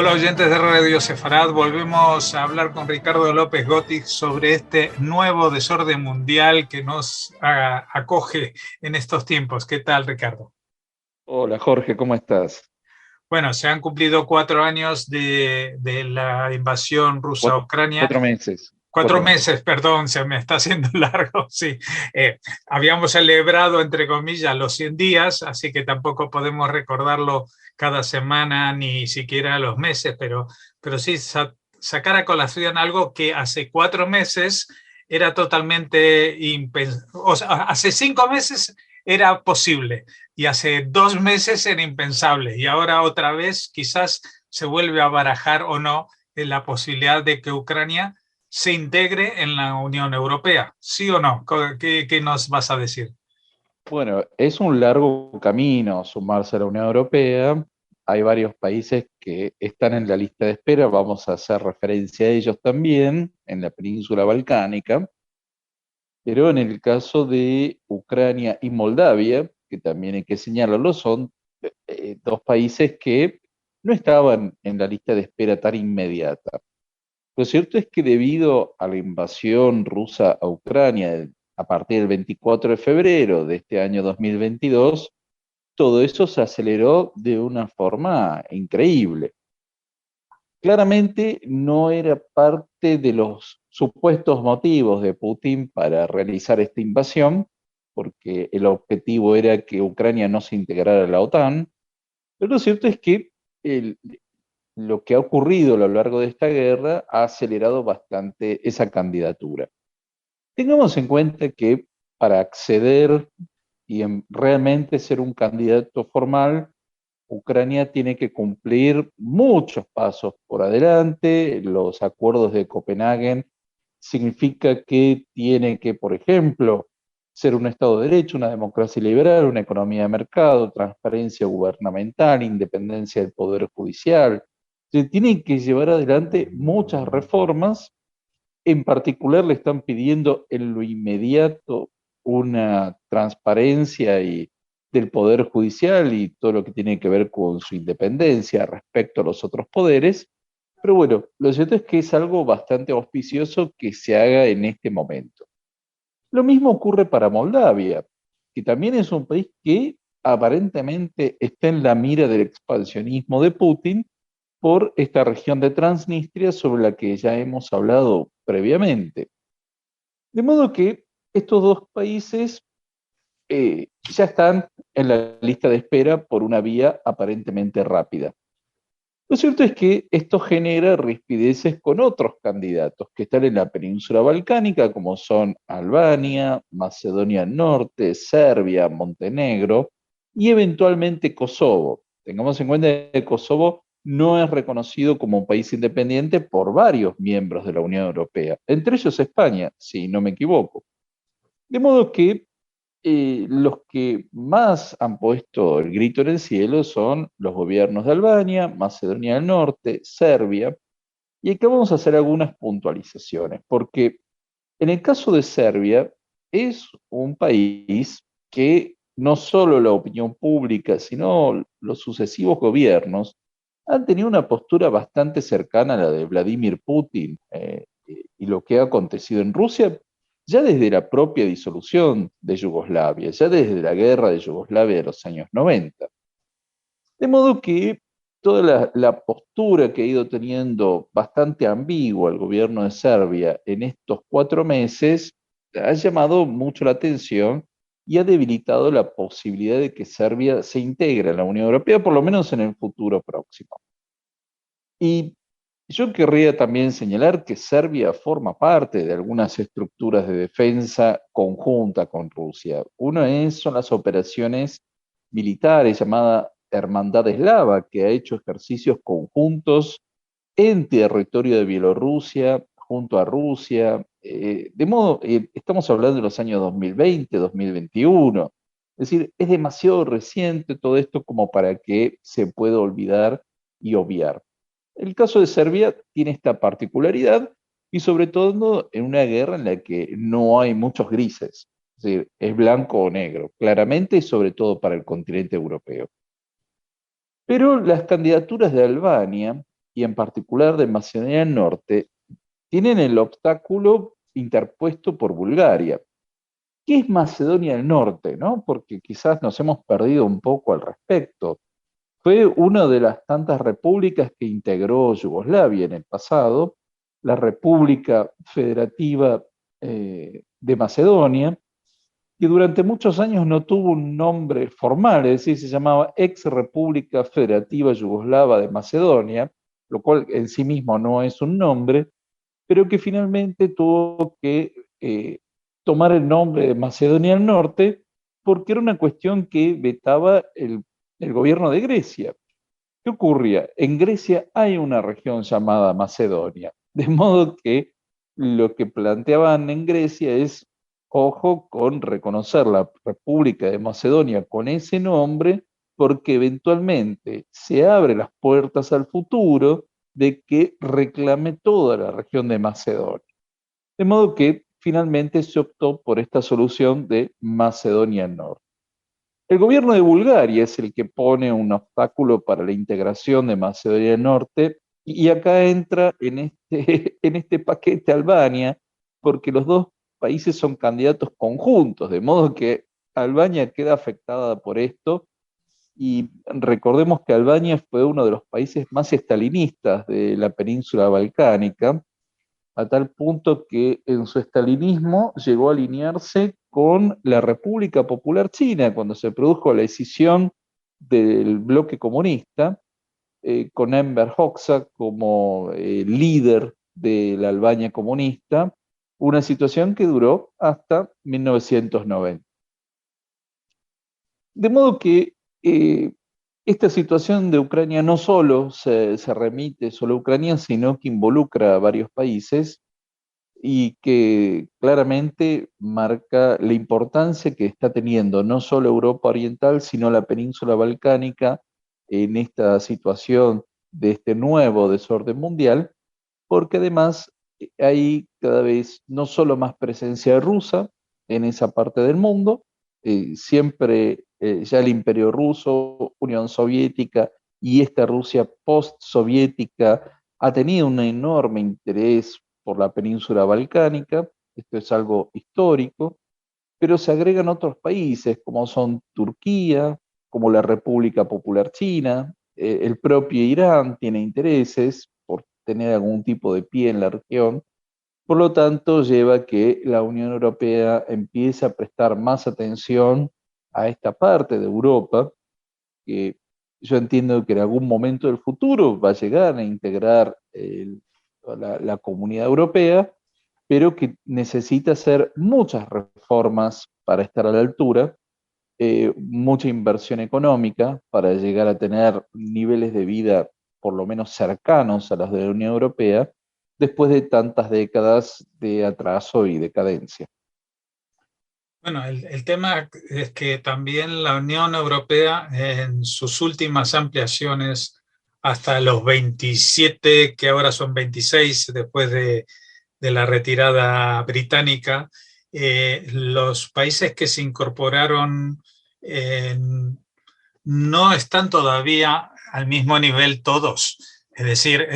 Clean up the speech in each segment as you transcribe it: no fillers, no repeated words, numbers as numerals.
Hola oyentes de Radio Sefarad, volvemos a hablar con Ricardo López Gotti sobre este nuevo desorden mundial que nos acoge en estos tiempos. ¿Qué tal, Ricardo? Hola Jorge, ¿cómo estás? Bueno, se han cumplido 4 años de la invasión rusa a Cuatro, Ucrania. 4 meses, Cuatro 4 meses. meses, perdón, se me está haciendo largo, sí. Habíamos celebrado, entre comillas, los 100 días, así que tampoco podemos recordarlo cada semana ni siquiera los meses, pero sí sacar a colación algo que hace 4 meses era totalmente impensable. O sea, hace 5 meses era posible y hace 2 meses era impensable. Y ahora otra vez quizás se vuelve a barajar o no la posibilidad de que Ucrania se integre en la Unión Europea, ¿sí o no? ¿Qué nos vas a decir? Bueno, es un largo camino sumarse a la Unión Europea. Hay varios países que están en la lista de espera, vamos a hacer referencia a ellos también, en la península balcánica, pero en el caso de Ucrania y Moldavia, que también hay que señalarlo, son dos países que no estaban en la lista de espera tan inmediata. Lo cierto es que debido a la invasión rusa a Ucrania a partir del 24 de febrero de este año 2022, todo eso se aceleró de una forma increíble. Claramente no era parte de los supuestos motivos de Putin para realizar esta invasión, porque el objetivo era que Ucrania no se integrara a la OTAN, pero lo cierto es que el, lo que ha ocurrido a lo largo de esta guerra ha acelerado bastante esa candidatura. Tengamos en cuenta que para acceder y realmente ser un candidato formal, Ucrania tiene que cumplir muchos pasos por adelante. Los acuerdos de Copenhague significa que tiene que, por ejemplo, ser un Estado de Derecho, una democracia liberal, una economía de mercado, transparencia gubernamental, independencia del Poder Judicial. Se tienen que llevar adelante muchas reformas. En particular le están pidiendo en lo inmediato una transparencia del Poder Judicial y todo lo que tiene que ver con su independencia respecto a los otros poderes. Pero bueno, lo cierto es que es algo bastante auspicioso que se haga en este momento. Lo mismo ocurre para Moldavia, que también es un país que aparentemente está en la mira del expansionismo de Putin por esta región de Transnistria sobre la que ya hemos hablado previamente. De modo que estos dos países ya están en la lista de espera por una vía aparentemente rápida. Lo cierto es que esto genera rispideces con otros candidatos que están en la península balcánica, como son Albania, Macedonia del Norte, Serbia, Montenegro y eventualmente Kosovo. Tengamos en cuenta que Kosovo no es reconocido como un país independiente por varios miembros de la Unión Europea, entre ellos España, si no me equivoco. De modo que los que más han puesto el grito en el cielo son los gobiernos de Albania, Macedonia del Norte, Serbia, y aquí vamos a hacer algunas puntualizaciones, porque en el caso de Serbia es un país que no solo la opinión pública, sino los sucesivos gobiernos han tenido una postura bastante cercana a la de Vladimir Putin y lo que ha acontecido en Rusia ya desde la propia disolución de Yugoslavia, ya desde la guerra de Yugoslavia de los años 90. De modo que toda la postura que ha ido teniendo bastante ambigua el gobierno de Serbia en estos 4 meses ha llamado mucho la atención y ha debilitado la posibilidad de que Serbia se integre en la Unión Europea, por lo menos en el futuro próximo. Y yo querría también señalar que Serbia forma parte de algunas estructuras de defensa conjunta con Rusia. Son las operaciones militares llamada Hermandad Eslava, que ha hecho ejercicios conjuntos en territorio de Bielorrusia, junto a Rusia. Estamos hablando de los años 2020, 2021. Es decir, es demasiado reciente todo esto como para que se pueda olvidar y obviar. El caso de Serbia tiene esta particularidad y sobre todo en una guerra en la que no hay muchos grises, es decir, es blanco o negro, claramente y sobre todo para el continente europeo. Pero las candidaturas de Albania y en particular de Macedonia del Norte, tienen el obstáculo interpuesto por Bulgaria. ¿Qué es Macedonia del Norte, no? Porque quizás nos hemos perdido un poco al respecto. Fue una de las tantas repúblicas que integró Yugoslavia en el pasado, la República Federativa de Macedonia, que durante muchos años no tuvo un nombre formal, es decir, se llamaba Ex República Federativa Yugoslava de Macedonia, lo cual en sí mismo no es un nombre, pero que finalmente tuvo que tomar el nombre de Macedonia del Norte porque era una cuestión que vetaba el gobierno de Grecia. ¿Qué ocurría? En Grecia hay una región llamada Macedonia, de modo que lo que planteaban en Grecia es, ojo con reconocer la República de Macedonia con ese nombre, porque eventualmente se abren las puertas al futuro de que reclame toda la región de Macedonia. De modo que finalmente se optó por esta solución de Macedonia Norte. El gobierno de Bulgaria es el que pone un obstáculo para la integración de Macedonia del Norte y acá entra en este paquete Albania, porque los dos países son candidatos conjuntos, de modo que Albania queda afectada por esto y recordemos que Albania fue uno de los países más estalinistas de la península balcánica, a tal punto que en su estalinismo llegó a alinearse con la República Popular China cuando se produjo la escisión del bloque comunista, con Enver Hoxha como líder de la Albania comunista, una situación que duró hasta 1990. De modo que esta situación de Ucrania no solo se remite solo a Ucrania, sino que involucra a varios países y que claramente marca la importancia que está teniendo no solo Europa Oriental, sino la península balcánica en esta situación de este nuevo desorden mundial, porque además hay cada vez no solo más presencia rusa en esa parte del mundo, siempre ya el Imperio Ruso, Unión Soviética y esta Rusia post-soviética ha tenido un enorme interés por la península balcánica, esto es algo histórico, pero se agregan otros países como son Turquía, como la República Popular China, el propio Irán tiene intereses por tener algún tipo de pie en la región, por lo tanto lleva a que la Unión Europea empiece a prestar más atención a esta parte de Europa, que yo entiendo que en algún momento del futuro va a llegar a integrar la comunidad europea, pero que necesita hacer muchas reformas para estar a la altura, mucha inversión económica para llegar a tener niveles de vida por lo menos cercanos a los de la Unión Europea, después de tantas décadas de atraso y decadencia. Bueno, el tema es que también la Unión Europea en sus últimas ampliaciones hasta los 27, que ahora son 26 después de la retirada británica, los países que se incorporaron eh, no están todavía al mismo nivel todos. Es decir,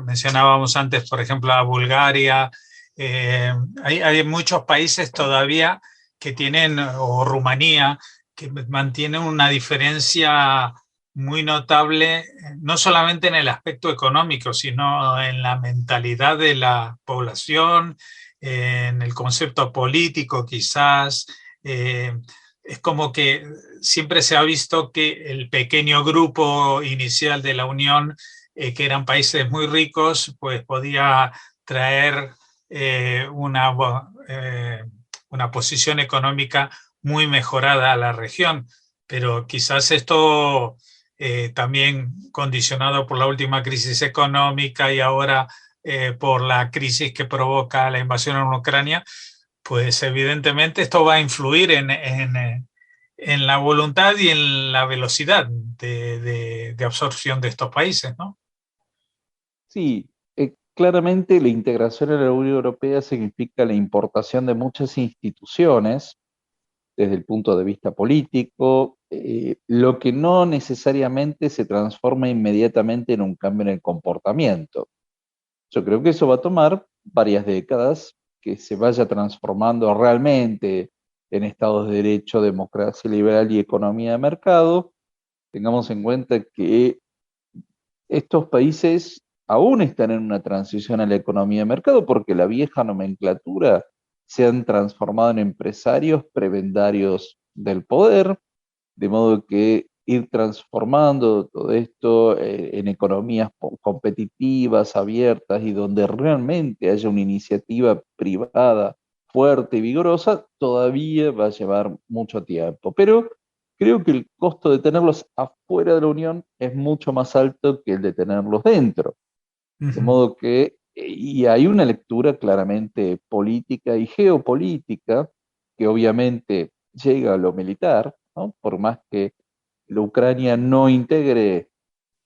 mencionábamos antes, por ejemplo, a Bulgaria. Hay muchos países todavía que tienen, o Rumanía, que mantienen una diferencia muy notable, no solamente en el aspecto económico, sino en la mentalidad de la población, en el concepto político quizás. Es como que siempre se ha visto que el pequeño grupo inicial de la Unión, que eran países muy ricos, pues podía traer eh, una, una posición económica muy mejorada a la región. Pero quizás esto también condicionado por la última crisis económica y ahora por la crisis que provoca la invasión en Ucrania, pues evidentemente esto va a influir en la voluntad y en la velocidad de absorción de estos países, ¿no? Sí, claramente la integración en la Unión Europea significa la importación de muchas instituciones desde el punto de vista político, lo que no necesariamente se transforma inmediatamente en un cambio en el comportamiento. Yo creo que eso va a tomar varias décadas, que se vaya transformando realmente en Estados de Derecho, democracia liberal y economía de mercado. Tengamos en cuenta que estos países aún están en una transición a la economía de mercado porque la vieja nomenclatura se han transformado en empresarios prebendarios del poder, de modo que ir transformando todo esto en economías competitivas, abiertas y donde realmente haya una iniciativa privada fuerte y vigorosa, todavía va a llevar mucho tiempo. Pero creo que el costo de tenerlos afuera de la Unión es mucho más alto que el de tenerlos dentro. De Ujú. modo que, y hay una lectura claramente política y geopolítica que obviamente llega a lo militar, ¿no? Por más que la Ucrania no integre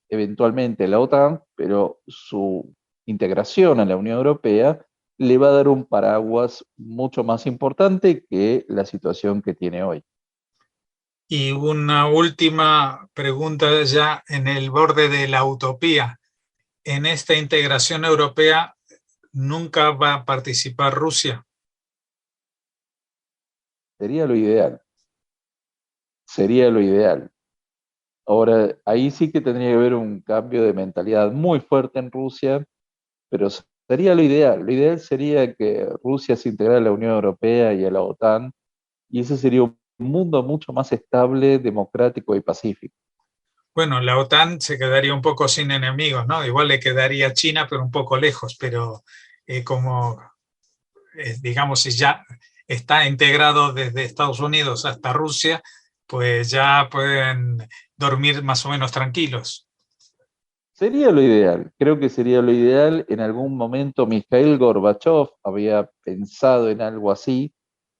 eventualmente la OTAN, pero su integración a la Unión Europea le va a dar un paraguas mucho más importante que la situación que tiene hoy. Y una última pregunta ya en el borde de la utopía. En esta integración europea nunca va a participar Rusia. Sería lo ideal, sería lo ideal. Ahora, ahí sí que tendría que haber un cambio de mentalidad muy fuerte en Rusia, pero sería lo ideal. Lo ideal sería que Rusia se integrara a la Unión Europea y a la OTAN, y ese sería un mundo mucho más estable, democrático y pacífico. Bueno, la OTAN se quedaría un poco sin enemigos, ¿no? Igual le quedaría China, pero un poco lejos, pero como, digamos, si ya está integrado desde Estados Unidos hasta Rusia, pues ya pueden dormir más o menos tranquilos. Sería lo ideal, creo que sería lo ideal. En algún momento Mikhail Gorbachev había pensado en algo así,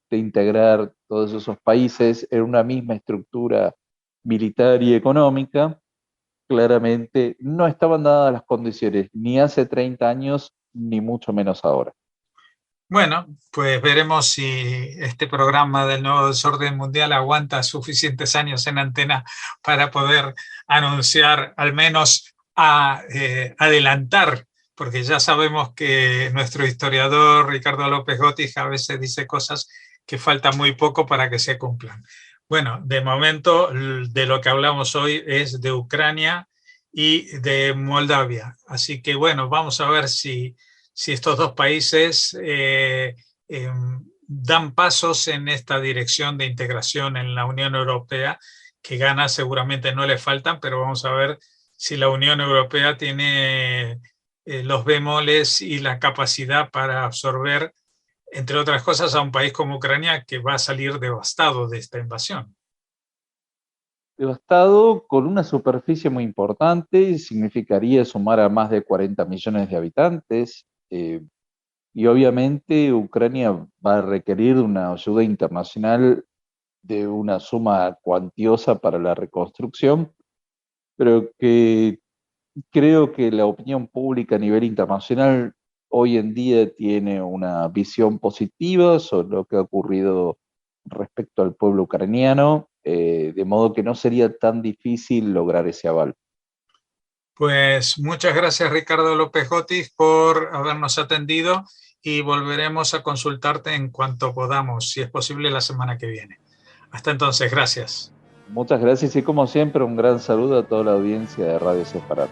de integrar todos esos países en una misma estructura militar y económica. Claramente no estaban dadas las condiciones, ni hace 30 años, ni mucho menos ahora. Bueno, pues veremos si este programa del nuevo desorden mundial aguanta suficientes años en antena para poder anunciar, al menos adelantar, porque ya sabemos que nuestro historiador Ricardo López Gotis a veces dice cosas que falta muy poco para que se cumplan. Bueno, de momento de lo que hablamos hoy es de Ucrania y de Moldavia. Así que bueno, vamos a ver si estos dos países dan pasos en esta dirección de integración en la Unión Europea, que ganas seguramente no le faltan, pero vamos a ver si la Unión Europea tiene los bemoles y la capacidad para absorber, entre otras cosas, a un país como Ucrania que va a salir devastado de esta invasión. Devastado, con una superficie muy importante, significaría sumar a más de 40 millones de habitantes, y obviamente Ucrania va a requerir una ayuda internacional de una suma cuantiosa para la reconstrucción, pero que creo que la opinión pública a nivel internacional hoy en día tiene una visión positiva sobre lo que ha ocurrido respecto al pueblo ucraniano, de modo que no sería tan difícil lograr ese aval. Pues muchas gracias Ricardo López Gotis por habernos atendido y volveremos a consultarte en cuanto podamos, si es posible la semana que viene. Hasta entonces, gracias. Muchas gracias y como siempre un gran saludo a toda la audiencia de Radio Separat.